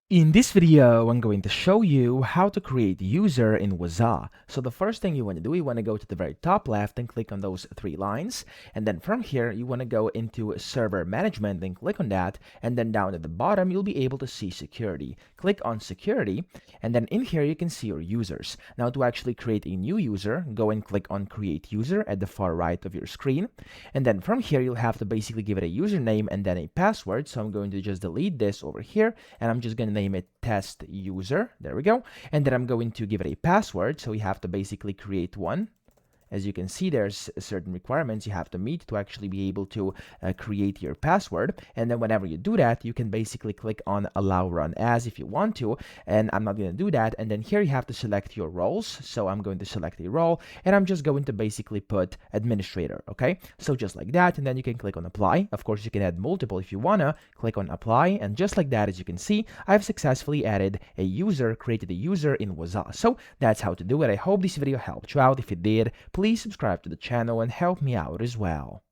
In this video, I'm going to show you how to create user in Wazuh. So the first thing you want to do, you want to go to the very top left and click on those three lines. And then from here, you want to go into server management and click on that. And then down at the bottom, you'll be able to see security. Click on security. And then in here, you can see your users. Now to actually create a new user, go and click on create user at the far right of your screen. And then from here, you'll have to basically give it a username and then a password. So I'm going to just delete this over here. And I'm just going to name it test user. There we go. And then I'm going to give it a password. So we have to basically create one. As you can see, there's certain requirements you have to meet to actually be able to create your password. And then whenever you do that, you can basically click on allow run as if you want to. And I'm not going to do that. And then here you have to select your roles. So I'm going to select a role and I'm just going to basically put administrator. Okay. So just like that. And then you can click on apply. Of course, you can add multiple if you want to. Click on apply. And just like that, as you can see, I've successfully added a user, created a user in Wazuh. So that's how to do it. I hope this video helped you out. If it did, please subscribe to the channel and help me out as well.